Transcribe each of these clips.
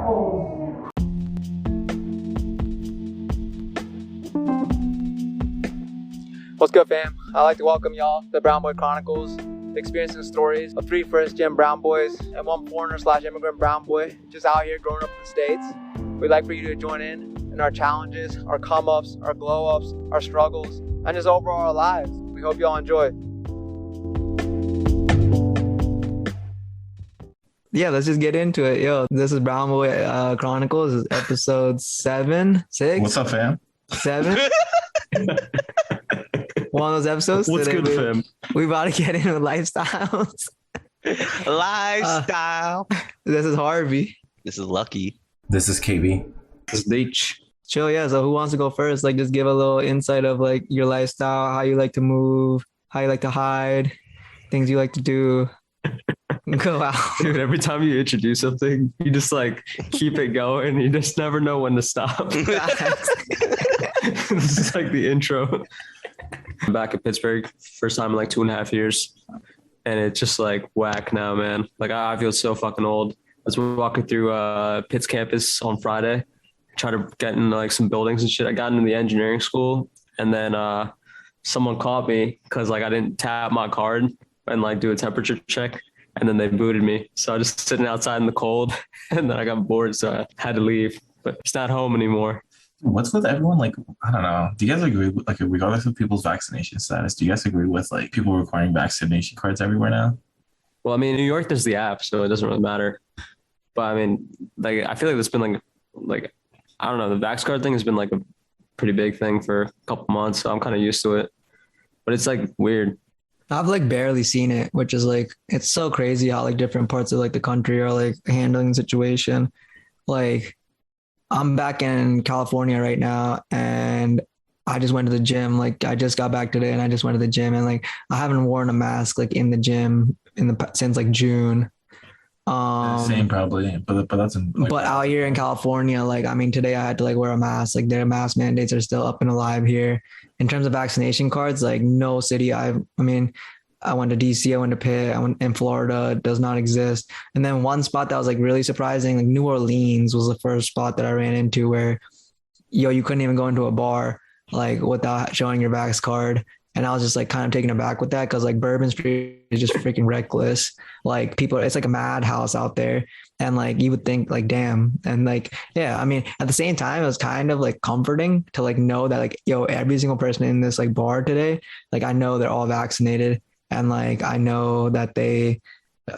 Chronicles. What's good, fam? I'd like to welcome y'all to Brown Boy Chronicles, experiencing stories of 3 first-gen brown boys and 1 foreigner/immigrant brown boy just out here growing up in the States. We'd like for you to join in our challenges, our come-ups, our glow-ups, our struggles, and just overall our lives. We hope y'all enjoy. Yeah, let's just get into it. Yo, this is Brown Boy Chronicles. This is episode 7, 6. What's up, fam? 7. One of those episodes. What's good, fam? We about to get into lifestyles. Lifestyle. This is Harvey. This is Lucky. This is KB. This is Leech. Chill, yeah. So who wants to go first? Like, just give a little insight of like your lifestyle, how you like to move, how you like to hide, things you like to do. Go out. Dude, every time you introduce something, you just like keep it going. You just never know when to stop. This is like the intro. I'm back at Pittsburgh, first time in like 2.5 years. And it's just like whack now, man. Like I feel so fucking old. I was walking through Pitt's campus on Friday, trying to get in like some buildings and shit. I got into the engineering school, and then someone caught me because like I didn't tap my card and like do a temperature check. And then they booted me. So I was just sitting outside in the cold, and then I got bored, so I had to leave. But it's not home anymore. What's with everyone? Like, I don't know. Do you guys agree with, like, regardless of people's vaccination status, do you guys agree with like people requiring vaccination cards everywhere now? Well, I mean, in New York, there's the app, so it doesn't really matter. But I mean, like, I feel like it's been like, I don't know, the Vax card thing has been like a pretty big thing for a couple months, so I'm kind of used to it. But it's like weird. I've like barely seen it, which is like, it's so crazy how like different parts of like the country are like handling the situation. Like I'm back in California right now, and I just went to the gym. Like I just got back today and I just went to the gym, and like I haven't worn a mask like in the gym since like June. Same probably, but that's like, but out here in California, like I mean, today I had to like wear a mask. Like their mask mandates are still up and alive here. In terms of vaccination cards, like no city I went to DC, I went to Pitt, I went in Florida, it does not exist. And then one spot that was like really surprising, like New Orleans was the first spot that I ran into where, you couldn't even go into a bar like without showing your Vax card. And I was just like kind of taken aback with that because like Bourbon Street is just freaking reckless. Like people, it's like a madhouse out there. And like you would think like, damn. And like, yeah, I mean, at the same time, it was kind of like comforting to like know that like, every single person in this like bar today, like I know they're all vaccinated. And like, I know that they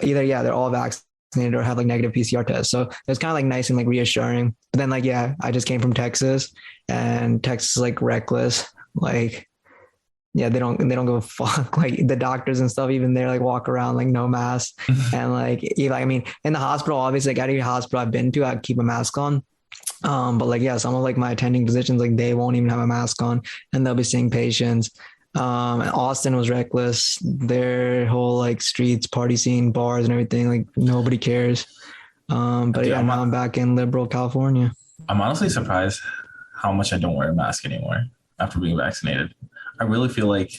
either, they're all vaccinated or have like negative PCR tests. So it was kind of like nice and like reassuring. But then like, I just came from Texas, and Texas is like reckless. Like, they don't give a fuck. Like the doctors and stuff, even there, like walk around like no mask. And like, I mean, in the hospital, obviously, like every hospital I've been to, I keep a mask on. But like, some of like my attending physicians, like they won't even have a mask on, and they'll be seeing patients. And Austin was reckless. Their whole like streets, party scene, bars and everything, like nobody cares. But now I'm back in liberal California. I'm honestly surprised how much I don't wear a mask anymore after being vaccinated. I really feel like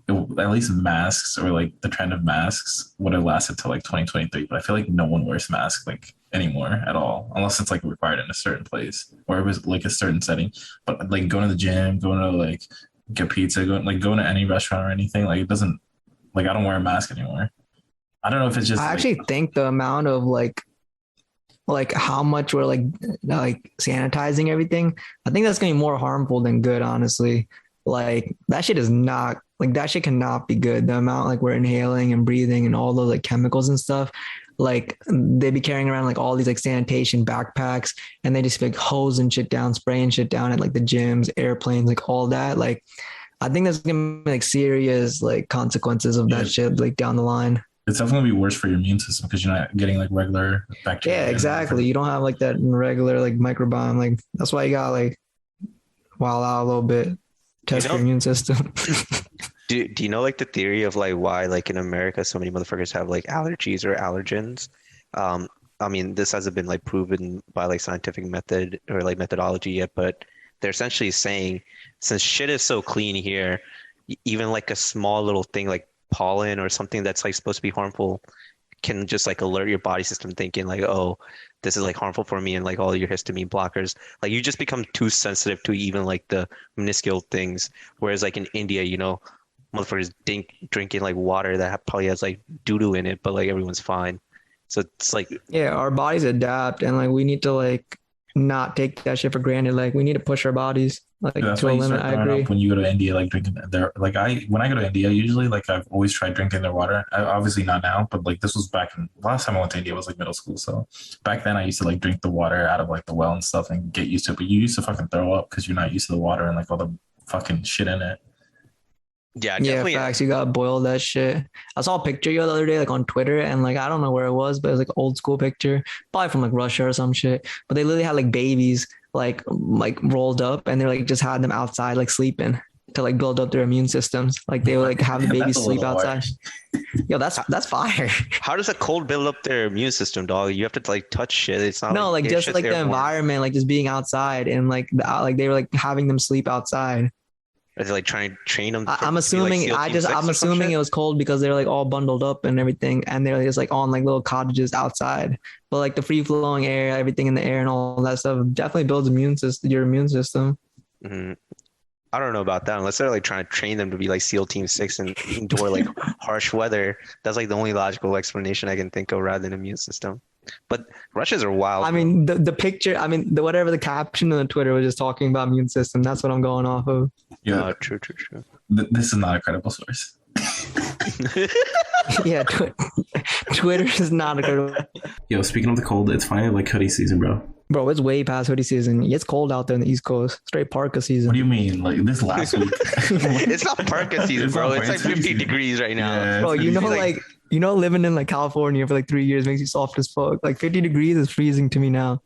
at least masks, or like the trend of masks, would have lasted till like 2023. But I feel like no one wears masks like anymore at all, unless it's like required in a certain place or it was like a certain setting. But like going to the gym, going to like get pizza, going to any restaurant or anything, like it doesn't, like I don't wear a mask anymore. I don't know if it's just. I actually think the amount of like how much we're like sanitizing everything, I think that's going to be more harmful than good, honestly. Like that shit is not, like that shit cannot be good. The amount like we're inhaling and breathing and all those like chemicals and stuff, like they be carrying around like all these like sanitation backpacks, and they just like hosing shit down, spraying shit down at like the gyms, airplanes, like all that. Like I think there's gonna be like serious like consequences of that shit like down the line. It's definitely gonna be worse for your immune system because you're not getting like regular bacteria. Yeah, exactly. You don't have like that regular like microbiome. Like that's why you got like wild out a little bit. Test your immune system. Do you know like the theory of like why like in America so many motherfuckers have like allergies or allergens? I mean, this hasn't been like proven by like scientific method or like methodology yet, but they're essentially saying since shit is so clean here, even like a small little thing like pollen or something that's like supposed to be harmful can just like alert your body system thinking like, oh, this is like harmful for me, and like all your histamine blockers. Like you just become too sensitive to even like the minuscule things. Whereas like in India, motherfuckers drinking like water that probably has like doo-doo in it, but like everyone's fine. So it's like, Yeah, our bodies adapt, and like we need to like not take that shit for granted. Like we need to push our bodies like That's to why a you limit. start I throwing agree. up when you go to India, like drinking their like when I go to India, usually like I've always tried drinking their water. Obviously not now, but like this was back in last time I went to India was like middle school. So back then I used to like drink the water out of like the well and stuff and get used to it. But you used to fucking throw up because you're not used to the water and like all the fucking shit in it. yeah, Yeah, definitely. facts. You gotta boil that shit. I saw a picture the other day, like on Twitter, and like I don't know where it was, but it was like an old school picture, probably from like Russia or some shit. But they literally had like babies like rolled up, and they're like just had them outside like sleeping to like build up their immune systems. Like they would like have the babies That's a sleep little outside. Yo, that's fire. How does a cold build up their immune system, dog? You have to like touch shit. It's not No, like it's just like the airborne. environment, like just being outside, and like like they were like having them sleep outside. Are they like trying to train them? I'm assuming I'm assuming it was cold because they're like all bundled up and everything, and they're just like on like little cottages outside. But like the free flowing air, everything in the air, and all that stuff definitely builds your immune system. Mm-hmm. I don't know about that unless they're like trying to train them to be like SEAL Team 6 and endure like harsh weather. That's like the only logical explanation I can think of rather than immune system. But Russians are wild. I mean, the picture, I mean, whatever the caption on Twitter was just talking about immune system. That's what I'm going off of. Yeah, true. this is not a credible source. Yeah, Twitter is not a good. Yo, speaking of the cold, it's finally like hoodie season, bro. Bro, it's way past hoodie season. It's cold out there in the East Coast. Straight parka season. What do you mean? Like this last week? It's not parka season, It's bro. not It's like parka 50 season. degrees right now. Yeah, Bro, it's you know, gonna be like, you know, living in like California for like 3 years makes you soft as fuck. Like 50 degrees is freezing to me now.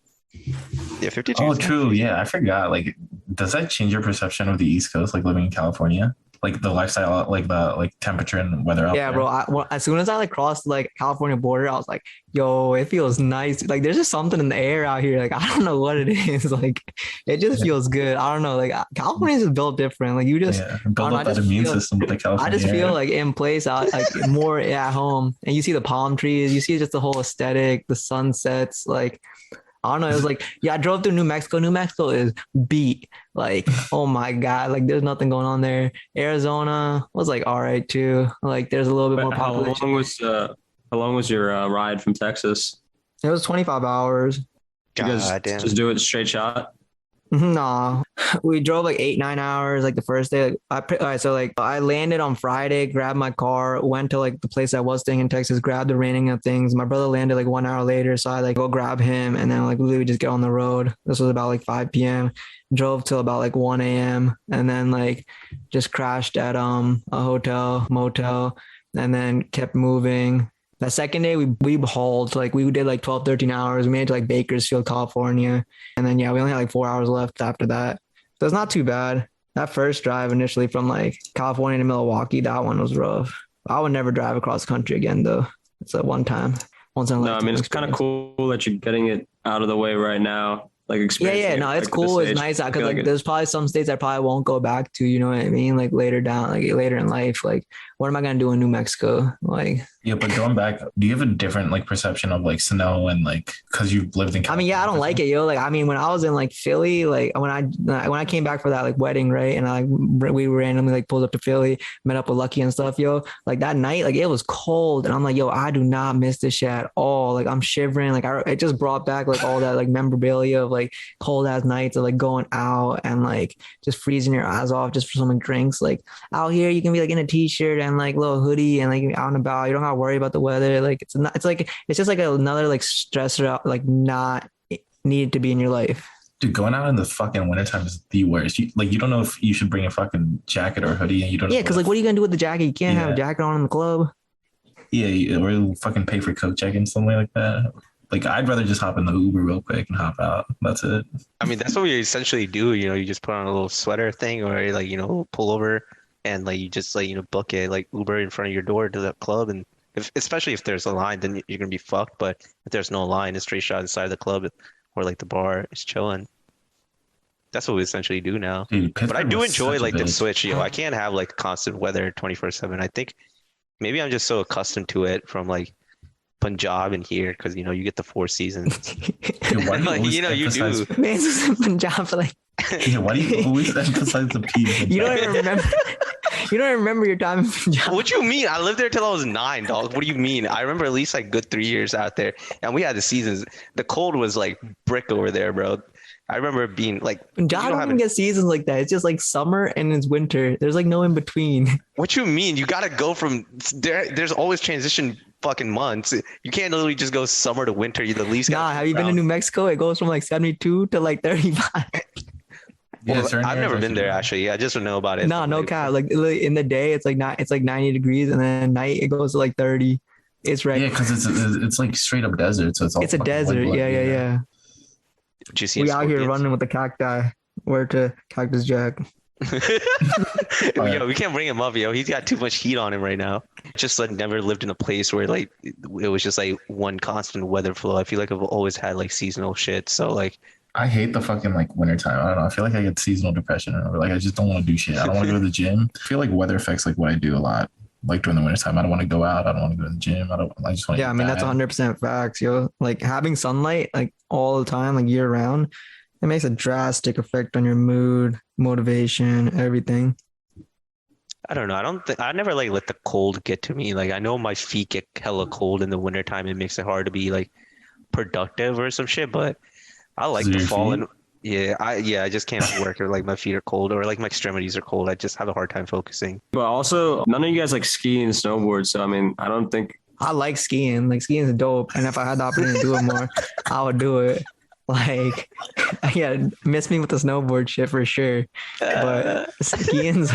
Yeah, 52. Oh, true. Yeah, I forgot. Like, does that change your perception of the East Coast? Like living in California, like the lifestyle, like the like temperature and weather out Yeah, there? bro. As soon as I like crossed like California border, I was like, yo, it feels nice. Like there's just something in the air out here. Like I don't know what it is. Like it just feels good. I don't know. Like California is built different. Like you just Build I up don't know, that immune system with the I California. just feel air. like in place out like more at home. And you see the palm trees, you see just the whole aesthetic, the sunsets, like I don't know. It was like, yeah, I drove through New Mexico. New Mexico is beat. Like, oh my God. Like, there's nothing going on there. Arizona was like, all right, too. Like, there's a little bit more How population. long was your ride from Texas? It was 25 hours. You guys God damn. just do it straight shot? Nah, we drove like 8-9 hours like the first day. All right, so like I landed on Friday, grabbed my car, went to like the place I was staying in Texas, grabbed the reining of things. My brother landed like 1 hour later, so I like go grab him, and then like literally just get on the road. This was about like 5 p.m. Drove till about like 1 a.m. and then like just crashed at a hotel motel, and then kept moving. The second day we hauled, like we did like 12-13 hours. We made it to like Bakersfield, California. And then, yeah, we only had like 4 hours left after that. So it's not too bad. That first drive initially from like California to Milwaukee, that one was rough. I would never drive across country again though. It's a once in a No, I lifetime mean, it's kind of experience. cool that you're getting it out of the way right now. Like Yeah, experiencing yeah, it, no, it's like, at this cool. It's age. nice I because feel like like there's probably some states I probably won't go back to. You know what I mean? Like later down, like later in life. Like, what am I gonna do in New Mexico? Like, Yeah, but going back, do you have a different like perception of like snow and like because you've lived in I mean, yeah, I don't like it, yo. Like, I mean, when I was in like Philly, like when I came back for that like wedding, right, and I we randomly like pulled up to Philly, met up with Lucky and stuff, yo. Like that night, like it was cold, and I'm like, yo, I do not miss this shit at all. Like I'm shivering. Like it just brought back like all that like memorabilia of like cold ass nights of like going out and like just freezing your eyes off just for some like, drinks. Like out here, you can be like in a t-shirt and like little hoodie and like out and about. You don't gotta worry about the weather. Like it's not. It's like it's just like another like stressor out like not needed to be in your life. Dude, going out in the fucking wintertime is the worst. You don't know if you should bring a fucking jacket or a hoodie, and you don't. Yeah, know because like, what are you gonna do with the jacket? You can't have a jacket on in the club. Yeah, or fucking pay for coat check and something like that. Like, I'd rather just hop in the Uber real quick and hop out. That's it. I mean, that's what we essentially do. You just put on a little sweater thing or like, pull over and like you just like, book it like Uber in front of your door to the club. And especially if there's a line, then you're going to be fucked. But if there's no line, it's straight shot inside the club or like the bar is chilling. That's what we essentially do now. Dude, But I Pittsburgh do was enjoy such a like the bitch. switch, I can't have like constant weather 24/7. I think maybe I'm just so accustomed to it from like Punjab and here because you get the 4 seasons. Dude, why do you Like, always you emphasize? do. Man, this is in Punjab for like Yeah, why do you always emphasize the P? you don't even remember. You don't remember your time in Punjab. What you mean? I lived there till I was 9, dog. What do you mean? I remember at least like good 3 years out there, and we had the seasons. The cold was like brick over there, bro. I remember it being like Punjab don't even get seasons like that. It's just like summer and it's winter. There's like no in between. What you mean? You gotta go from there. There's always transition fucking months. You can't literally just go summer to winter. You at least Nah, have you been to New Mexico? It goes from like 72 to like 35. Yeah, Well, certain I've areas never are been there super- actually. I just know about it. Nah, no cap. Like in the day, it's like 90 degrees, and then at night it goes to like 30. It's right. Yeah, because it's like straight up desert, so it's all It's a fucking desert. woodland, Yeah. Did you see We out here running with the cacti. Where to Cactus Jack? Yo, we can't bring him up, yo. He's got too much heat on him right now. Just like never lived in a place where like it was just like one constant weather flow. I feel like I've always had like seasonal shit. So like I hate the fucking like wintertime. I don't know. I feel like I get seasonal depression or like I just don't want to do shit. I don't want to go to the gym. I feel like weather affects like what I do a lot. Like during the wintertime, I don't want to go out. I don't want to go to the gym. I just want to Yeah, I mean that's 100% facts, yo. Like having sunlight like all the time, like year round, it makes a drastic effect on your mood, motivation, everything. I don't know. I never like let the cold get to me. Like I know my feet get hella cold in the wintertime. It makes it hard to be like productive or some shit, but I like So the your fall feet? and I just can't work or like my feet are cold or like my extremities are cold. I just have a hard time focusing. But also, none of you guys like ski and snowboard. So I mean, I don't think I like skiing. Like skiing is dope, and if I had the opportunity to do it more, I would do it. Like, yeah, miss me with the snowboard shit for sure. But skiing's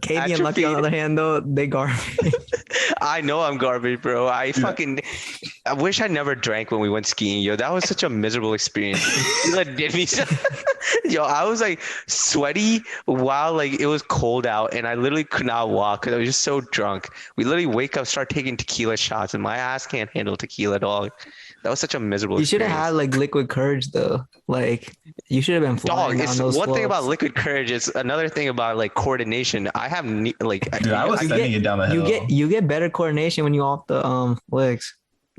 Katie and Lucky on the other hand though, they garbage. I know I'm garbage, bro. I wish I never drank when we went skiing, yo. That was such a miserable experience. That did me yo, I was like sweaty while like it was cold out and I literally could not walk because I was just so drunk. We literally wake up, start taking tequila shots, and my ass can't handle tequila at all. That was such a miserable You should have experience. had like liquid courage though. Like you should have been flying Dog, down it's those one thing about slopes. liquid courage. It's another thing about like coordination. I have like Dude, I was You sending get- it down the hill. You get better coordination when you off the legs.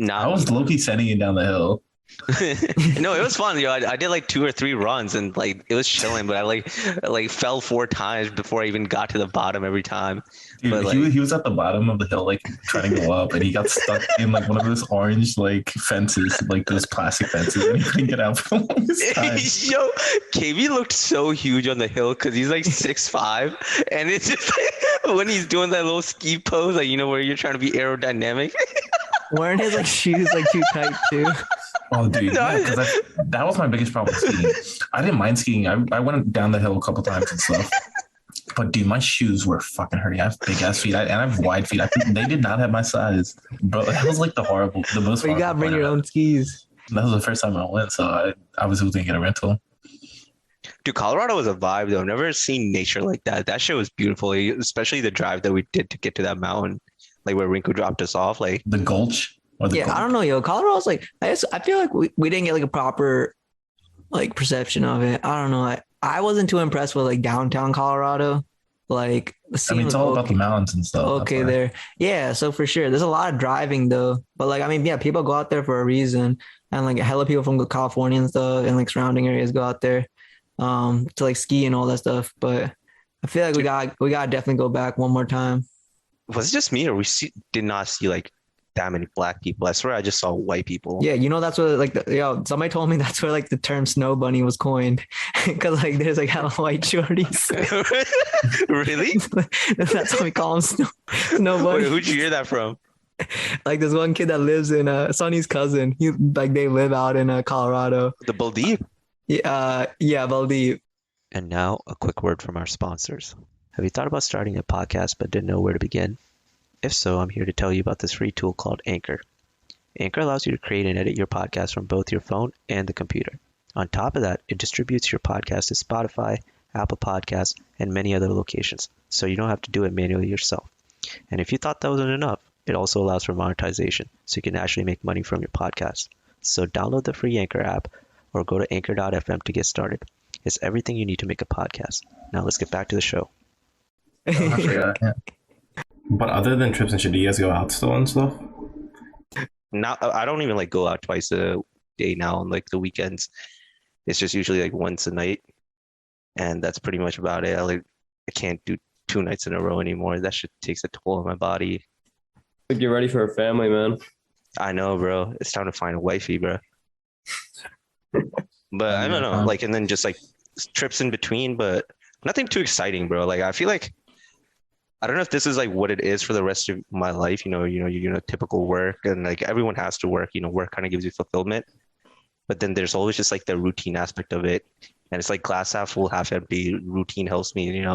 I was low-key sending it down the hill. No, it was fun, yo. I did like 2 or 3 runs and like it was chilling, but I like fell 4 times before I even got to the bottom every time. Dude, But, he was at the bottom of the hill, like trying to go up, and he got stuck in like one of those orange like fences, like those plastic fences, and he couldn't get out for the longest time. Yo, KB looked so huge on the hill because he's like 6'5", and it's just like when he's doing that little ski pose, like where you're trying to be aerodynamic. Weren't his like shoes like too tight too? Oh, dude, No. yeah, because that was my biggest problem with skiing. I didn't mind skiing. I went down the hill a couple times and stuff. But dude, my shoes were fucking hurting. I have big ass feet, and I have wide feet. They did not have my size, bro. That was like the most. But you gotta bring horrible your part own skis. of it. That was the first time I went, so I was able to get a rental. Dude, Colorado was a vibe though. I've never seen nature like that. That shit was beautiful, especially the drive that we did to get to that mountain, like where Rinku dropped us off. Like, The Gulch. Or the Yeah, Gulch. I don't know, yo. Colorado's like I feel like we didn't get like a proper like perception of it. I don't know. I wasn't too impressed with like downtown Colorado. Like the I scene mean, was it's all okay, about the mountains and stuff. that's okay why. there. Yeah, so for sure. There's a lot of driving though. But like I mean, yeah, people go out there for a reason. And like hella people from California and stuff and like surrounding areas go out there to like ski and all that stuff. But I feel like we gotta definitely go back one more time. was it just me or did not see like that many black people? I swear I just saw white people. Yeah, that's where like somebody told me that's where like the term snow bunny was coined because like there's like hella white shorties. Really? That's what we call them, snow Wait, bunny. who'd you hear that from? Like this one kid that lives in Sonny's cousin. He like they live out in Colorado. The Baldeep. Yeah, Valdeep. And now a quick word from our sponsors. Have you thought about starting a podcast but didn't know where to begin? If so, I'm here to tell you about this free tool called Anchor. Anchor allows you to create and edit your podcast from both your phone and the computer. On top of that, it distributes your podcast to Spotify, Apple Podcasts, and many other locations, so you don't have to do it manually yourself. And if you thought that wasn't enough, it also allows for monetization, so you can actually make money from your podcast. So download the free Anchor app or go to anchor.fm to get started. It's everything you need to make a podcast. Now let's get back to the show. I forgot. Yeah. But other than trips and shit, do you guys go out still and stuff? Now I don't even like go out twice a day now on like the weekends. It's just usually like once a night, and that's pretty much about it. I can't do 2 nights in a row anymore. That shit takes a toll on my body. Get ready for a family, man. I know, bro. It's time to find a wifey, bro. But I don't know, like, and then just like trips in between, but nothing too exciting, bro. Like, I feel like I don't know if this is like what it is for the rest of my life. Typical work, and like everyone has to work. Work kind of gives you fulfillment, but then there's always just like the routine aspect of it, and it's like glass half full, half empty. Routine helps me,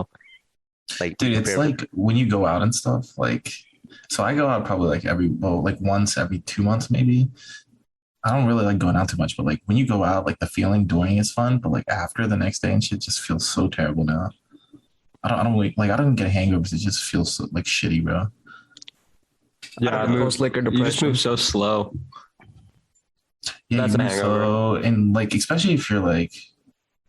like Dude, it's like when you go out and stuff, like, so I go out probably like once every 2 months, maybe. I don't really like going out too much, but like when you go out, like the feeling during is fun, but like after the next day and shit just feels so terrible now. I don't get hangovers. It just feels so like shitty, bro. Yeah, Post-liquor you just depression. move so slow. Yeah, That's you a move hangover. so, and like, especially if you're like,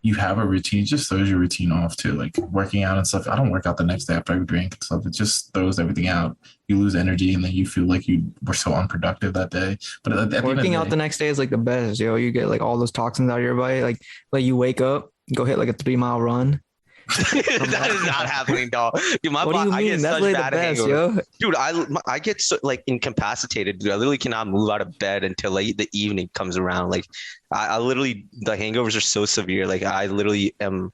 you have a routine, it just throws your routine off too. Like working out and stuff. I don't work out the next day after I drink and stuff. It just throws everything out. You lose energy and then you feel like you were so unproductive that day. But at the end of Working out the day, next day is like the best, yo. You get like all those toxins out of your body. Like you wake up, go hit like a 3 mile run. that is not happening, dog. Dude, What do you I mean? get That's such like the bad best, hangovers. yo. Dude, I get so like incapacitated. Dude, I literally cannot move out of bed until like the evening comes around. Like, I literally the hangovers are so severe. Like, I literally am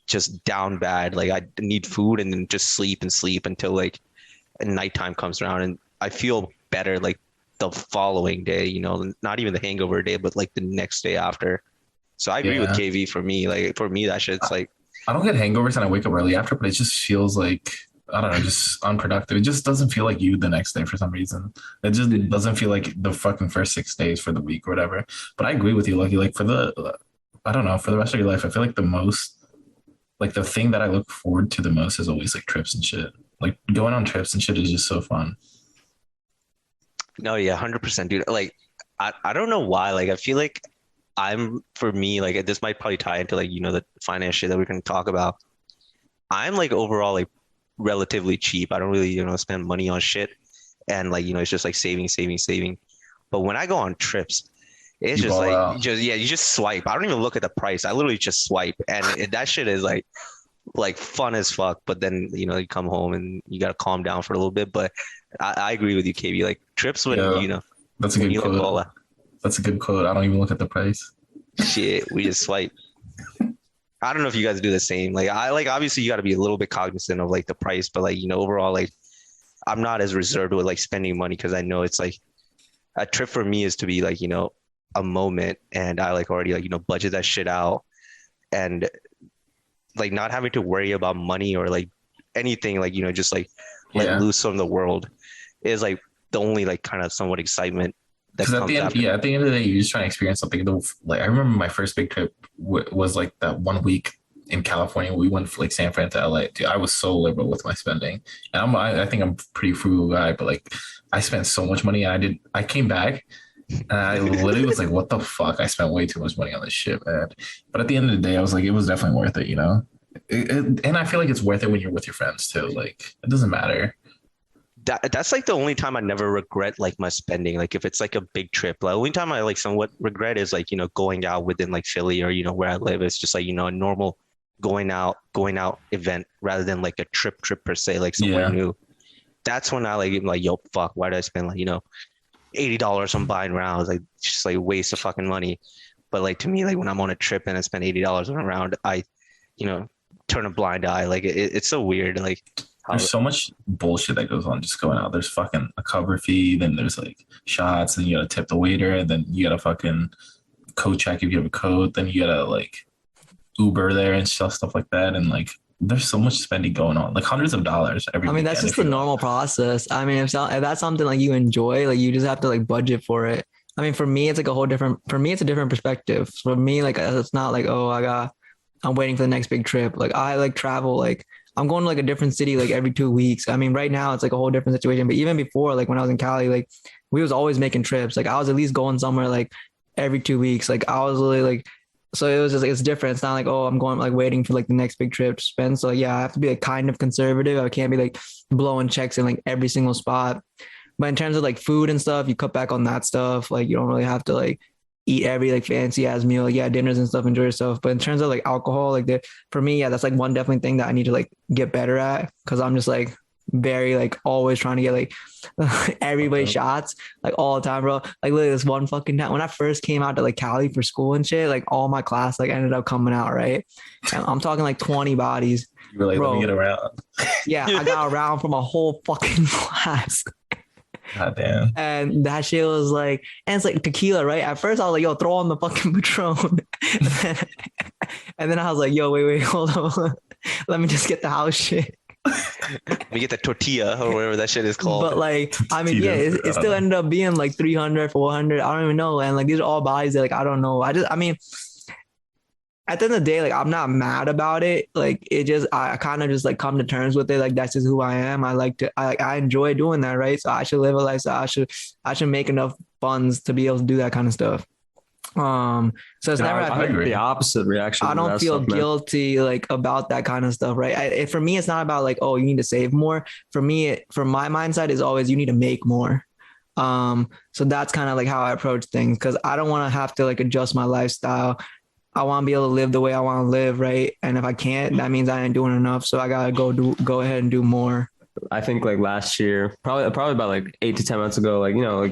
just down bad. Like, I need food and then just sleep and sleep until like nighttime comes around, and I feel better like the following day. Not even the hangover day, but like the next day after. So I agree with yeah, KV. For me, like for me, that shit's like. I don't get hangovers and I wake up early after, but it just feels like, I don't know, just unproductive. It just doesn't feel like you the next day for some reason. It just doesn't feel like the fucking first 6 days for the week or whatever. But I agree with you, Lucky. Like I don't know, for the rest of your life, I feel like the thing that I look forward to the most is always like trips and shit. Like going on trips and shit is just so fun. No, yeah, 100%, dude. Like, I don't know why. Like, I feel like for me, like, this might probably tie into like, the finance shit that we're going to talk about. I'm like overall like relatively cheap. I don't really, spend money on shit. And like, it's just like saving, saving, saving. But when I go on trips, it's You just ball like, out. you just swipe. I don't even look at the price. I literally just swipe. And that shit is like fun as fuck. But then, you come home and you got to calm down for a little bit. But I agree with you, KB. Like trips when, Yeah, that's a when good you like quote. all that That's a good quote. I don't even look at the price. shit, we just swipe. I don't know if you guys do the same. Like, obviously you got to be a little bit cognizant of like the price, but like, overall, like I'm not as reserved with like spending money because I know it's like a trip for me is to be like, a moment, and I like already like, budget that shit out, and like not having to worry about money or like anything, like, just like let Yeah. loose from the world is like the only like kind of somewhat excitement that Because comes after. at the end of the day, you're just trying to experience something. Like I remember my first big trip was like that 1 week in California. We went from like San Fran to LA. Dude, I was so liberal with my spending, and I think I'm a pretty frugal guy, but like I spent so much money, and I came back, and I literally was like, what the fuck? I spent way too much money on this shit, man. But at the end of the day, I was like, it was definitely worth it, and I feel like it's worth it when you're with your friends too. Like it doesn't matter. That's like the only time I never regret like my spending. Like if it's like a big trip, the only time I like somewhat regret is like, going out within like Philly or, where I live. It's just like, a normal going out event rather than like a trip per se, like somewhere Yeah. new. That's when I like, am like, yo, fuck, why did I spend like, $80 on buying rounds? Like just like waste of fucking money. But like to me, like when I'm on a trip and I spend $80 on a round, I, turn a blind eye. Like it's so weird. Like There's so much bullshit that goes on just going out. There's fucking a cover fee, then there's like shots, and you gotta tip the waiter, and then you gotta fucking code check if you have a code, then you gotta like Uber there and stuff like that. And like there's so much spending going on, like hundreds of dollars every I mean, that's weekend just if the you normal process. I mean, if that's something like you enjoy, like you just have to like budget for it. I mean, for me, it's like for me, it's a different perspective. For me, like it's not like, oh, I'm waiting for the next big trip. Like I like travel, like I'm going to like a different city like every 2 weeks. I mean, right now it's like a whole different situation. But even before, like when I was in Cali, like we was always making trips. Like I was at least going somewhere like every 2 weeks. Like I was really like So it was just like, it's different. It's not like, oh, I'm going like waiting for like the next big trip to spend. So yeah, I have to be like kind of conservative. I can't be like blowing checks in like every single spot. But in terms of like food and stuff, you cut back on that stuff. Like you don't really have to like eat every like fancy ass meal. Like, yeah, dinners and stuff, enjoy yourself. But in terms of like alcohol, like for me, yeah, that's like one definitely thing that I need to like get better at, because I'm just like very like always trying to get like everybody shots like all the time, bro. Like literally this one fucking time when I first came out to like Cali for school and shit, like all my class like ended up coming out, right? And I'm talking like 20 bodies. You were like, bro, let me get around. Yeah, I got around from a whole fucking class. God damn. And that shit was like, and it's like tequila, right? At first I was like, yo, throw on the fucking Patron. And then I was like, yo, wait, hold on. Let me just get the house shit. Let me get the tortilla or whatever that shit is called. But like, I mean, yeah, it still ended up being like 300, 400. I don't even know. And like, these are all bodies that like, I don't know. I mean, at the end of the day, like, I'm not mad about it. Like, it just, I kind of just like come to terms with it. Like, that's just who I am. I enjoy doing that. Right. So I should live a lifestyle. I should make enough funds to be able to do that kind of stuff. So it's never I agree. The opposite reaction. I don't feel guilty like about that kind of stuff, right? For me, it's not about like, oh, you need to save more. For me, from my mindset is always you need to make more. So that's kind of like how I approach things, because I don't want to have to like adjust my lifestyle. I want to be able to live the way I want to live, right? And if I can't, that means I ain't doing enough. So I gotta go ahead and do more. I think like last year, probably about like 8 to 10 months ago, like, you know,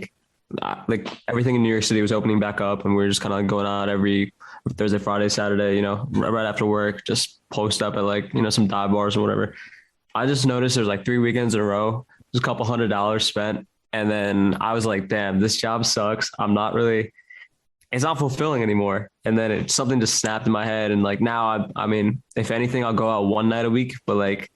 like everything in New York City was opening back up, and we were just kind of like going out every Thursday, Friday, Saturday, you know, right after work, just post up at like, you know, some dive bars or whatever. I just noticed there's like 3 weekends in a row, there's a couple $100 spent. And then I was like, damn, this job sucks. It's not fulfilling anymore. And then something just snapped in my head. And like, now I mean, if anything, I'll go out one night a week, but like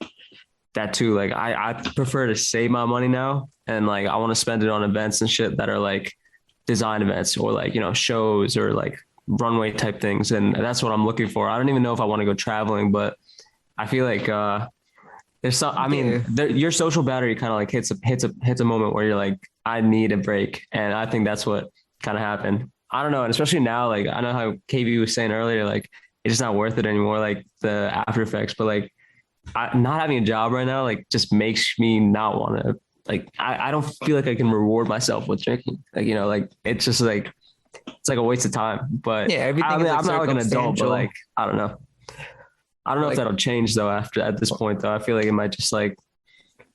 that too, like I prefer to save my money now. And like, I want to spend it on events and shit that are like design events or like, you know, shows or like runway type things. And that's what I'm looking for. I don't even know if I want to go traveling, but I feel like, there's some, I mean, your social battery kind of like hits a moment where you're like, I need a break. And I think that's what kind of happened. I don't know. And especially now, like, I know how KV was saying earlier, like, it's just not worth it anymore. Like the after effects, but like not having a job right now, like just makes me not want to, like, I don't feel like I can reward myself with drinking. Like, you know, like, it's just like, it's like a waste of time, but yeah, everything I'm not like an adult, but like, I don't know like, if that'll change though at this point though. I feel like it might just like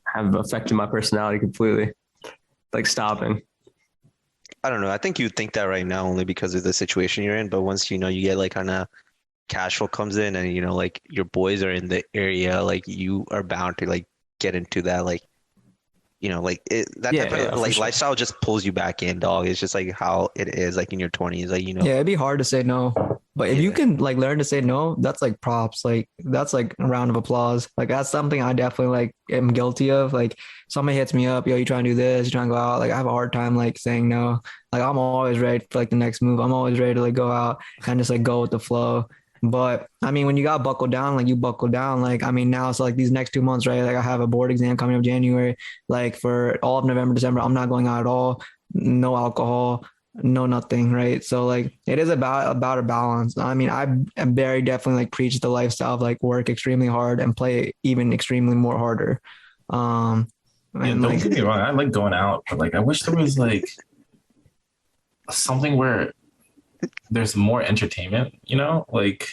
have affected my personality completely, like stopping. I don't know. I think you think that right now only because of the situation you're in. But once, you know, you get like kind of cash flow comes in and, you know, like your boys are in the area, like you are bound to like get into that, like, you know, like that type of like lifestyle just pulls you back in, dog. It's just like how it is like in your 20s, like, you know. Yeah, it'd be hard to say no. But if you can like learn to say no, that's like props. Like that's like a round of applause. Like that's something I definitely like am guilty of. Like somebody hits me up, yo, you trying to do this, you trying to go out. Like I have a hard time like saying no. Like I'm always ready for like the next move. I'm always ready to like go out and just like go with the flow. But I mean, when you got buckled down, like you buckle down, like, I mean, now it's like these next 2 months, right? Like I have a board exam coming up January, like for all of November, December, I'm not going out at all. No alcohol, no nothing. Right. So like, it is about a balance. I mean, I very definitely like preach the lifestyle of like work extremely hard and play even extremely more harder. And don't get me wrong. I like going out, but like, I wish there was like something where there's more entertainment, you know, like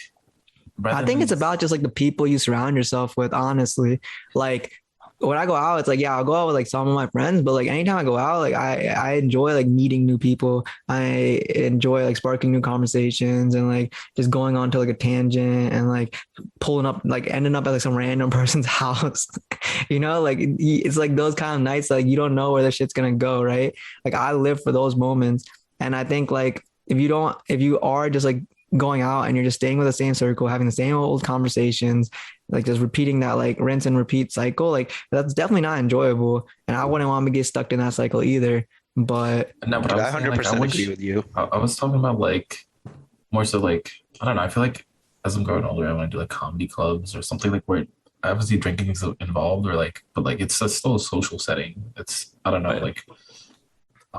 I think it's about just like the people you surround yourself with, honestly. Like when I go out, it's like, yeah, I'll go out with like some of my friends, but like anytime I go out, like I enjoy like meeting new people. I enjoy like sparking new conversations and like just going on to like a tangent and like pulling up, like ending up at like some random person's house, you know, like it's like those kind of nights, like you don't know where the shit's going to go. Right. Like I live for those moments. And I think like, if you are just like going out and you're just staying with the same circle, having the same old conversations, like just repeating that like rinse and repeat cycle, like that's definitely not enjoyable. And I wouldn't want to get stuck in that cycle either. But no, but I 100% agree with you. I was talking about like more so like, I don't know. I feel like as I'm growing older, I want to do like comedy clubs or something like where obviously drinking is involved or like, but like it's still a social setting. It's, I don't know, like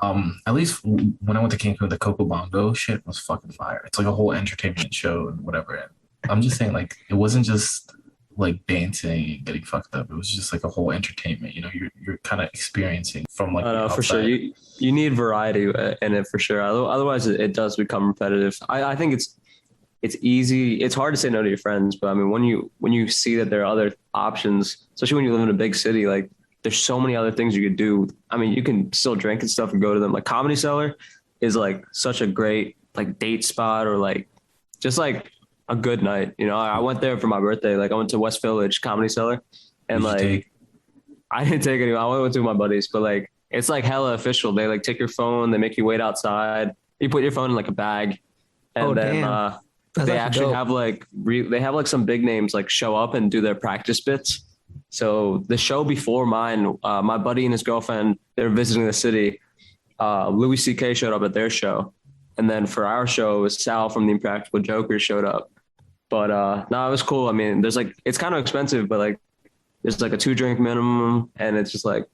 At least when I went to Cancun, the Coco Bongo shit was fucking fire. It's like a whole entertainment show and whatever. And I'm just saying, like, it wasn't just like dancing and getting fucked up. It was just like a whole entertainment. You know, you're kind of experiencing from like I the know for sure. outside. You need variety in it for sure. Otherwise, it does become repetitive. I think it's easy. It's hard to say no to your friends, but I mean, when you see that there are other options, especially when you live in a big city, like there's so many other things you could do. I mean, you can still drink and stuff and go to them. Like Comedy Cellar is like such a great like date spot or like just like a good night. You know, I went there for my birthday. Like I went to West Village Comedy Cellar, and Did you like take I didn't take any. I went with two of my buddies, but like it's like hella official. They like take your phone. They make you wait outside. You put your phone in like a bag, and Oh, then damn. That's they actually actually dope. have like they have like some big names like show up and do their practice bits. So the show before mine, my buddy and his girlfriend, they were visiting the city. Louis C.K. showed up at their show, and then for our show, it was Sal from the Impractical Jokers showed up. But no, it was cool. I mean, there's like it's kind of expensive, but like there's like a 2 drink minimum, and it's just like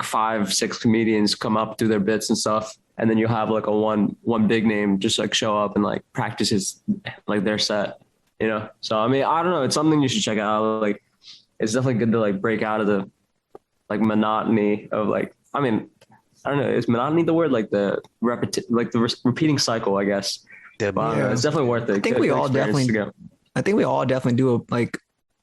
5, 6 comedians come up, do their bits and stuff, and then you have like a one big name just like show up and like practice his like their set, you know. So I mean, I don't know, it's something you should check out. Like it's definitely good to like break out of the like monotony of like I mean, I don't know, is monotony the word? Like the repeating cycle, I guess. Yeah, But I don't know, Yeah. it's definitely worth it. I think Good- we good all experience definitely to go. I think we all definitely do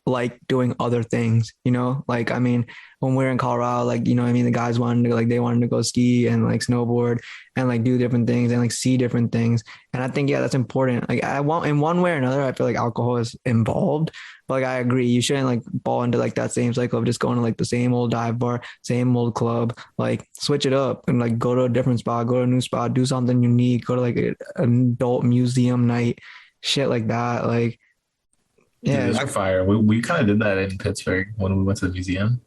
like doing other things, you know? Like I mean, when we're in Colorado, like, you know what I mean, the guys wanted to like they wanted to go ski and like snowboard and like do different things and like see different things. And I think yeah, that's important. Like I want in one way or another, I feel like alcohol is involved. But like I agree, you shouldn't like fall into like that same cycle of just going to like the same old dive bar, same old club. Like switch it up and like go to a different spot, go to a new spot, do something unique, go to like an adult museum night, shit like that. Like Dude, yeah, those are fire. We kind of did that in Pittsburgh when we went to the museum.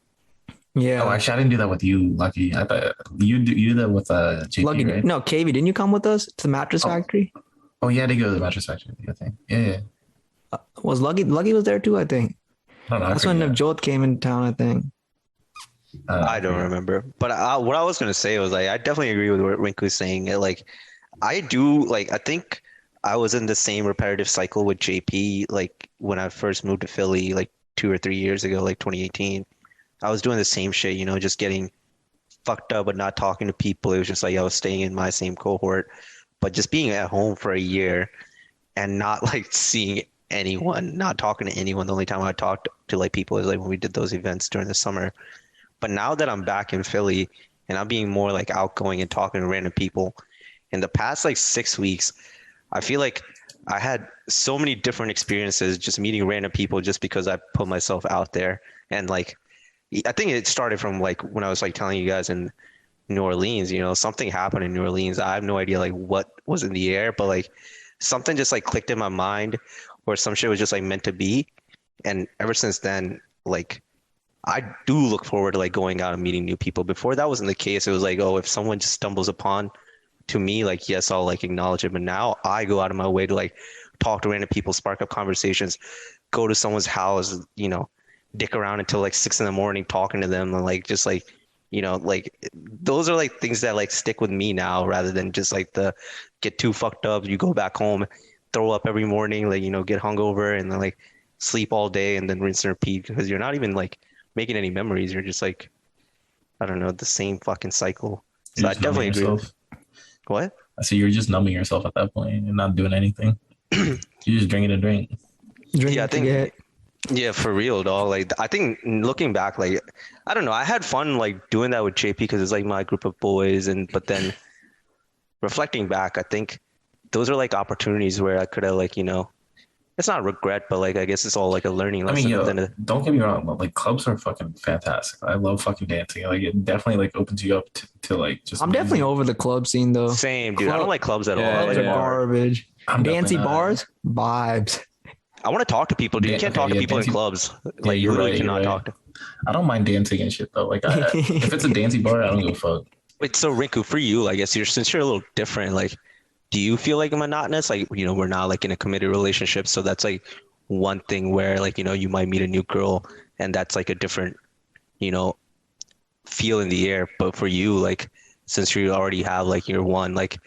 yeah. Oh, actually, I didn't do that with you, Lucky. I thought you did that with JP, Lucky, right? no, KV, didn't you come with us to the mattress Oh. factory? Oh, yeah, they go to the mattress factory. I think. Yeah. Was Lucky was there too? I think I don't know. that's when Navjot came into town. I think. I don't remember. But what I was gonna say was like I definitely agree with what Rinku's saying. Like I do like I think I was in the same repetitive cycle with JP like when I first moved to Philly like 2 or 3 years ago, like 2018. I was doing the same shit, you know, just getting fucked up but not talking to people. It was just like I was staying in my same cohort, but just being at home for a year and not like seeing anyone, not talking to anyone. The only time I talked to like people is like when we did those events during the summer. But now that I'm back in Philly and I'm being more like outgoing and talking to random people, in the past like 6 weeks, I feel like I had so many different experiences just meeting random people just because I put myself out there. And like, I think it started from like when I was like telling you guys in New Orleans, you know, something happened in New Orleans. I have no idea like what was in the air, but like something just like clicked in my mind or some shit was just like meant to be. And ever since then, like, I do look forward to like going out and meeting new people. Before that wasn't the case. It was like, oh, if someone just stumbles upon to me, like, yes, I'll like acknowledge it. But now I go out of my way to like talk to random people, spark up conversations, go to someone's house, you know, dick around until like 6 in the morning talking to them and like just like, you know, like those are like things that like stick with me now rather than just like the get too fucked up. You go back home, throw up every morning, like, you know, get hungover and then like sleep all day and then rinse and repeat because you're not even like making any memories. You're just like, I don't know, the same fucking cycle. So You're I just numbing definitely agree. yourself. What? I see you're just numbing yourself at that point and not doing anything. You're just drinking a drink. Drink Yeah, I to think- get. Yeah, for real, dog. Like, I think looking back, like, I don't know, I had fun like doing that with JP because it's like my group of boys, and but then reflecting back, I think those are like opportunities where I could have like, you know, it's not regret, but like I guess it's all like a learning I lesson. mean, yo, at the end of don't get me wrong, but like clubs are fucking fantastic. I love fucking dancing. Like it definitely like opens you up to like just. I'm definitely over the club scene though. Same, dude. I don't Club- like clubs at Yeah, all. Clubs Like, are garbage. I'm Dancey definitely not. bars, vibes. I want to talk to people, dude. You Yeah, can't okay, talk to yeah, people in dancing- clubs. Like, you you're literally right, you're cannot right. talk to. I don't mind dancing and shit though. Like if it's a dancey bar, I don't give a fuck. Wait, so Rinku, for you, I guess since you're a little different, like, do you feel like monotonous? Like, you know, we're not like in a committed relationship, so that's like one thing where like, you know, you might meet a new girl and that's like a different, you know, feel in the air. But for you, like, since you already have like your one, like,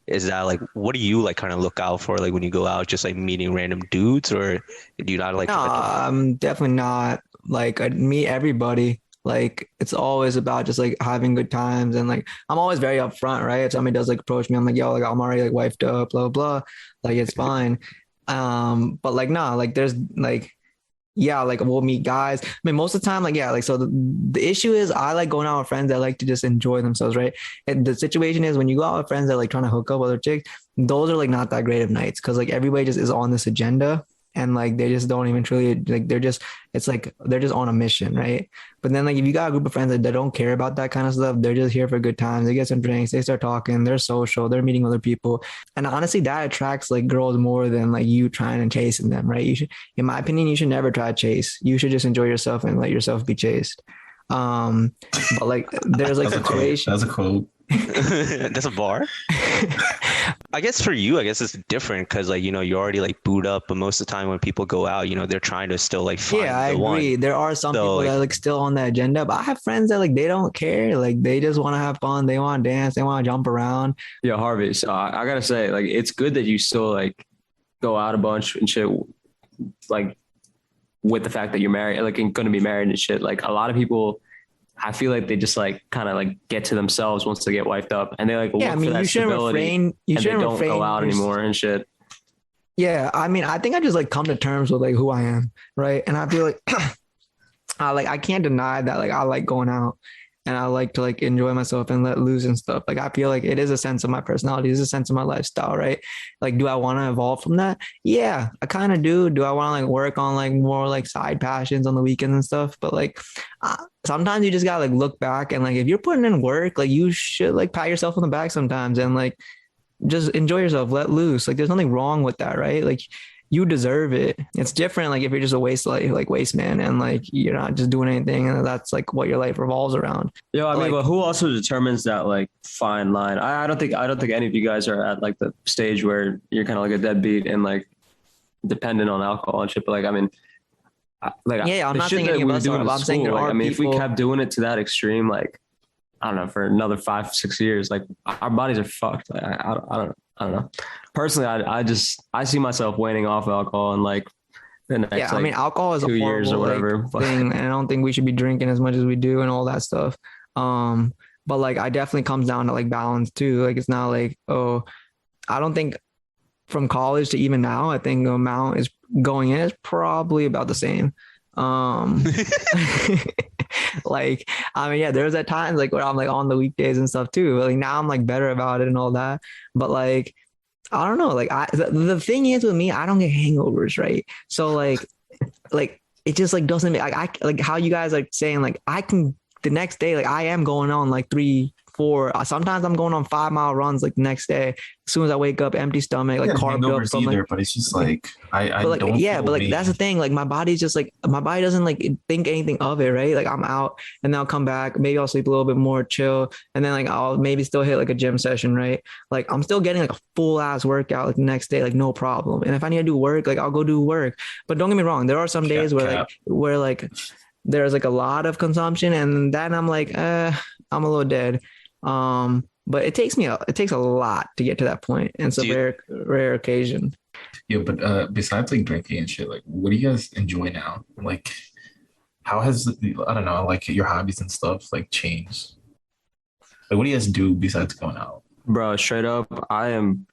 is that like, what do you like kind of look out for like when you go out, just like meeting random dudes, or do you not like No, try to? I'm definitely not like I meet everybody. Like it's always about just like having good times and like I'm always very upfront, right? If somebody does like approach me, I'm like, yo, like I'm already like wifed up, blah blah. Like it's fine. But like nah, like there's like yeah, like we'll meet guys. I mean, most of the time, like yeah, like so the issue is I like going out with friends that like to just enjoy themselves, right? And the situation is when you go out with friends that like trying to hook up with other chicks, those are like not that great of nights because like everybody just is on this agenda and like they just don't even truly like they're just it's like they're just on a mission, right? But then like if you got a group of friends that don't care about that kind of stuff, they're just here for good times. They get some drinks, they start talking, they're social, they're meeting other people, and honestly, that attracts like girls more than like you trying and chasing them, right? You should, in my opinion, you should never try to chase. You should just enjoy yourself and let yourself be chased. But like there's like situations. That's a quote. That's a bar. I guess for you, I guess it's different because like, you know, you're already like booed up, but most of the time when people go out, you know, they're trying to still like find Yeah, I the agree. one. There are some So, people like- that like still on the agenda, but I have friends that like they don't care. Like they just want to have fun. They want to dance. They want to jump around. Yeah, Harvey. So I gotta say, like, it's good that you still like go out a bunch and shit, like with the fact that you're married, like going to be married and shit. Like a lot of people, I feel like they just like kind of like get to themselves once they get wiped up, and they like Yeah, look I for mean, that you shouldn't stability, refrain. You and they shouldn't don't refrain go out your- anymore and shit. Yeah, I mean, I think I just like come to terms with like who I am, right? And I feel like I can't deny that like I like going out and I like to like enjoy myself and let loose and stuff. Like I feel like it is a sense of my personality, it is a sense of my lifestyle, right? Like, do I want to evolve from that? Yeah, I kind of do. Do I want to like work on like more like side passions on the weekends and stuff? But like sometimes you just gotta like look back and like if you're putting in work, like you should like pat yourself on the back sometimes and like just enjoy yourself, let loose. Like there's nothing wrong with that, right? Like you deserve it. It's different like if you're just a waste like waste man and like you're not just doing anything and that's like what your life revolves around. Yo, I mean, Like- but who also determines that like fine line? I don't think any of you guys are at like the stage where you're kind of like a deadbeat and like dependent on alcohol and shit. But like, I mean, Yeah, I'm the not shit saying that any of we were us doing are, in but I'm saying school, there like, are I mean, if we people- kept doing it to that extreme, like I don't know, for another 5-6 years, like our bodies are fucked. Like I don't know. Personally, I see myself waning off alcohol and like the next Yeah, I mean, alcohol is a 2 years or horrible whatever. like, thing, and I don't think we should be drinking as much as we do and all that stuff. But like, I definitely comes down to like balance too. Like, it's not like, oh, I don't think from college to even now, I think the amount is going in is probably about the same. Like, I mean, yeah, there's at times like where I'm like on the weekdays and stuff too. Like now I'm like better about it and all that. But like, I don't know. Like the thing is with me, I don't get hangovers, right? So like it just like doesn't like I like how you guys like saying like I can the next day like I am going on like 3-4. Sometimes I'm going on 5-mile runs like the next day. As soon as I wake up, empty stomach, like carved up from like. But it's just like I But like don't. yeah, feel but like weak. that's the thing. Like my body's just like my body doesn't like think anything of it, right? Like I'm out and then I'll come back. Maybe I'll sleep a little bit more, chill, and then like I'll maybe still hit like a gym session, right? Like I'm still getting like a full ass workout like the next day, like no problem. And if I need to do work, like I'll go do work. But don't get me wrong, there are some days where like there's like a lot of consumption, and then I'm like, I'm a little dead. But it takes a lot to get to that point, and it's a rare occasion. Yeah, but besides like drinking and shit, like what do you guys enjoy now? Like, how has I don't know, like your hobbies and stuff like changed? Like, what do you guys do besides going out? Bro, straight up, I am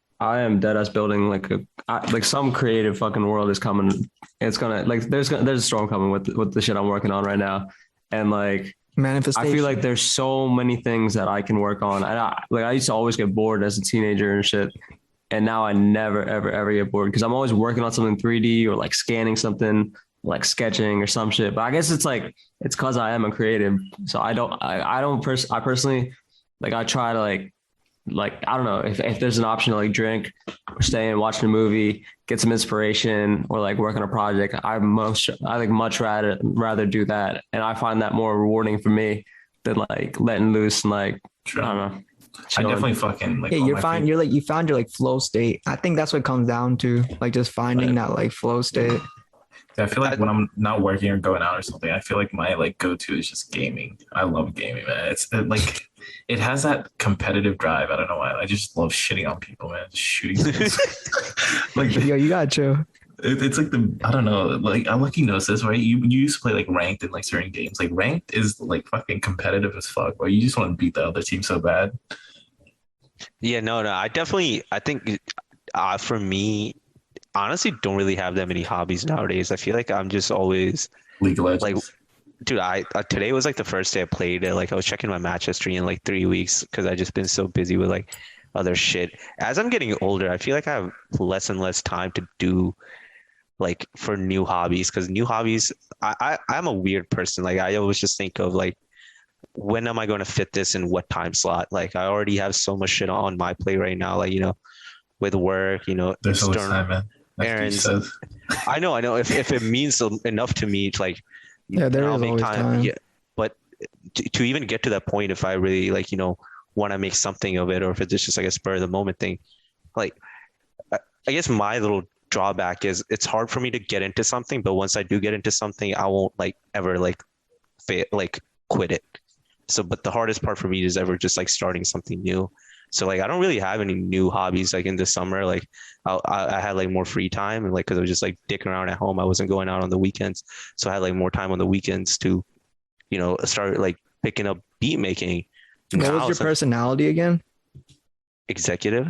dead ass building like some creative fucking world is coming. It's gonna like there's a storm coming with the shit I'm working on right now, and like Manifestation. I feel like there's so many things that I can work on. And I used to always get bored as a teenager and shit, and now I never ever get bored because I'm always working on something 3D or like scanning something, like sketching or some shit. But I guess it's because I am a creative, so I personally like I try to like I don't know if there's an option to like drink or stay and watch a movie, get some inspiration, or like work on a project. I like much rather do that, and I find that more rewarding for me than like letting loose and like True. I don't know. I chilling. definitely fucking like. Yeah, you're fine. You're like you found your like flow state. I think that's what it comes down to, like just finding that like flow state. I feel like when I'm not working or going out or something, I feel like my like go-to is just gaming. I love gaming, man. Like it has that competitive drive. I don't know why. I just love shitting on people, man. Just shooting things. Like Yo, you got you. it's like I don't know. Like I like you know this, right? You used to play like ranked in like certain games. Like ranked is like fucking competitive as fuck. Where you just want to beat the other team so bad. Yeah, no, I think for me, honestly, don't really have that many hobbies nowadays. I feel like I'm just always League of like, Legends. dude, today was like the first day I played it. Like I was checking my match history in like 3 weeks because I just been so busy with like other shit. As I'm getting older, I feel like I have less and less time to do like for new hobbies because new hobbies, I'm a weird person. Like I always just think of like, when am I going to fit this in what time slot? Like I already have so much shit on my plate right now. Like, with work, There's always external time, man. errands. I know. If it means enough to me, it's like, Yeah, there I'll is make always time. Yeah, but to even get to that point, if I really like, want to make something of it, or if it's just like a spur of the moment thing, like I guess my little drawback is it's hard for me to get into something, but once I do get into something, I won't like ever like quit it. So, but the hardest part for me is ever just like starting something new. So like I don't really have any new hobbies like in the summer. Like I had like more free time and like because I was just like dicking around at home. I wasn't going out on the weekends, so I had like more time on the weekends to, start like picking up beat making. What was your personality again? Executive.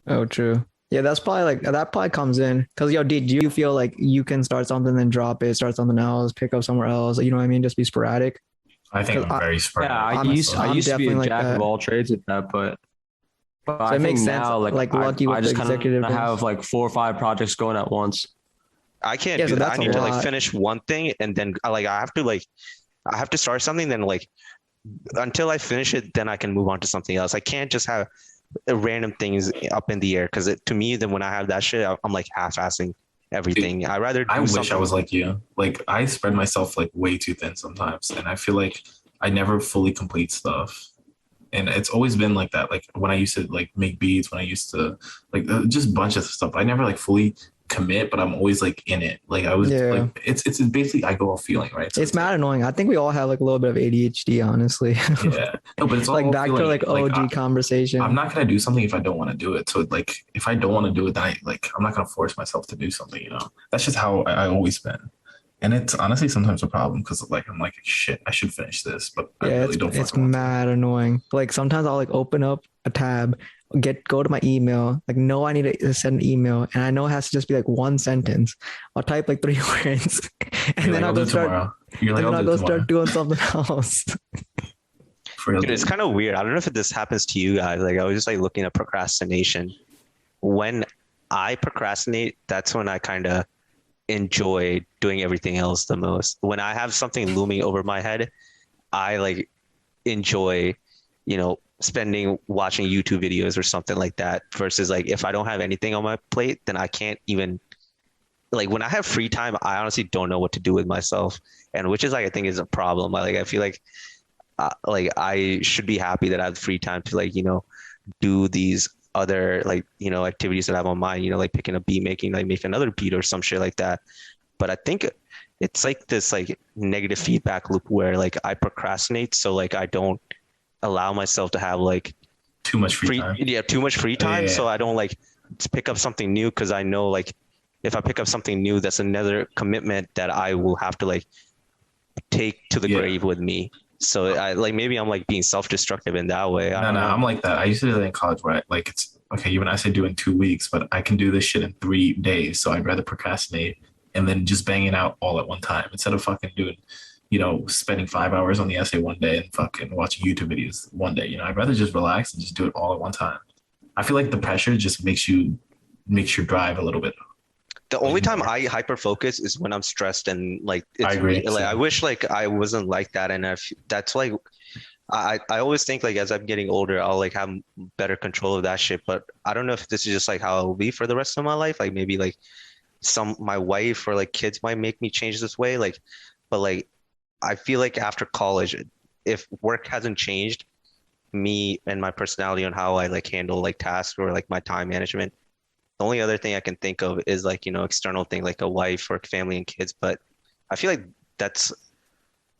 Oh, true. Yeah, that's probably like that probably comes in because did you feel like you can start something then drop it, start something else, pick up somewhere else? You know what I mean? Just be sporadic. I think I'm very sporadic. Yeah, I used to be a jack of all trades at that, but so I it makes think sense. now, like lucky with I the just kind executive. of have like 4 or 5 projects going at once. I can't do that. I need to like finish one thing and then I have to start something. Then like until I finish it, then I can move on to something else. I can't just have random things up in the air because to me, then when I have that shit, I'm like half-assing everything. Dude, I wish I was like you. Like I spread myself like way too thin sometimes, and I feel like I never fully complete stuff. And it's always been like that. Like when I used to like make beats, when I used to like just a bunch of stuff. I never like fully commit, but I'm always like in it. Like I was like it's basically I go off feeling, right? So it's mad annoying. I think we all have like a little bit of ADHD, honestly. Yeah. No, but it's all like back feeling, to like OG conversation. I'm not gonna do something if I don't want to do it. So like if I don't want to do it, then I'm not gonna force myself to do something, That's just how I always been. And it's honestly sometimes a problem because like I'm like shit, I should finish this, but I really don't. It's mad annoying. Like sometimes I'll like open up a tab, go to my email, like no, I need to send an email, and I know it has to just be like one sentence. I'll type like 3 words, and then I'll go start. I'll go start doing something else. Dude, it's kind of weird. I don't know if this happens to you guys. Like I was just like looking at procrastination. When I procrastinate, that's when I kind of enjoy doing everything else the most. When I have something looming over my head, I like enjoy, spending watching YouTube videos or something like that versus like if I don't have anything on my plate, then I can't even like when I have free time, I honestly don't know what to do with myself. And which is like I think is a problem. Like I feel like I should be happy that I have free time to like, do these other like, activities that I have on mind, like picking a beat making, like make another beat or some shit like that. But I think it's like this like negative feedback loop where like I procrastinate. So like I don't allow myself to have like too much free time. Yeah, too much free time. Yeah. So I don't like to pick up something new because I know like if I pick up something new, that's another commitment that I will have to like take to the grave with me. So I like maybe I'm like being self-destructive in that way. No, I'm like that. I used to do that in college where like it's okay, even I say do in 2 weeks, but I can do this shit in 3 days. So I'd rather procrastinate and then just bang it out all at one time instead of fucking doing, spending 5 hours on the essay one day and fucking watching YouTube videos one day. I'd rather just relax and just do it all at one time. I feel like the pressure just makes your drive a little bit. The only time I hyper focus is when I'm stressed and like it's, I agree. Like I wish like I wasn't like that, and that's like I always think like as I'm getting older I'll like have better control of that shit. But I don't know if this is just like how it will be for the rest of my life. Like maybe like my wife or like kids might make me change this way. Like, but like I feel like after college, if work hasn't changed, me and my personality on how I like handle like tasks or like my time management The only other thing I can think of is like, external thing like a wife or family and kids. But I feel like that's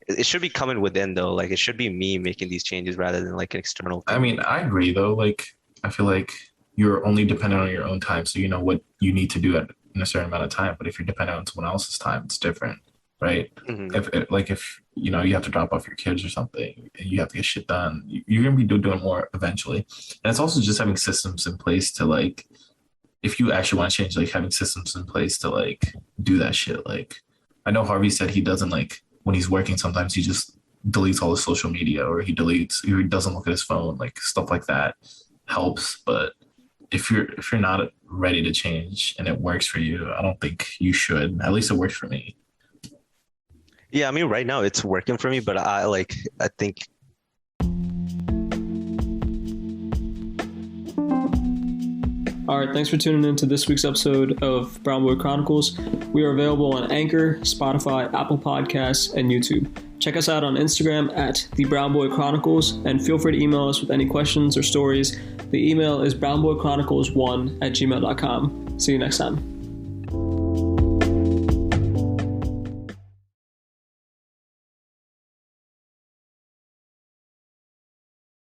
it should be coming within though. Like it should be me making these changes rather than like an external thing. I mean, I agree though. Like, I feel like you're only dependent on your own time, so you know what you need to do in a certain amount of time. But if you're dependent on someone else's time, it's different, right? Mhm. If you have to drop off your kids or something, and you have to get shit done, you're gonna be doing more eventually. And it's also just having systems in place to like, if you actually want to change, like having systems in place to like do that shit. Like, I know Harvey said he doesn't like when he's working. Sometimes he just deletes all his social media, or he doesn't look at his phone, like stuff like that helps. But if you're not ready to change and it works for you, I don't think you should. At least it works for me. Yeah, I mean, right now it's working for me, but I think All right, thanks for tuning in to this week's episode of Brown Boy Chronicles. We are available on Anchor, Spotify, Apple Podcasts, and YouTube. Check us out on Instagram at The Brown Boy Chronicles, and feel free to email us with any questions or stories. The email is brownboychronicles1@gmail.com. See you next time.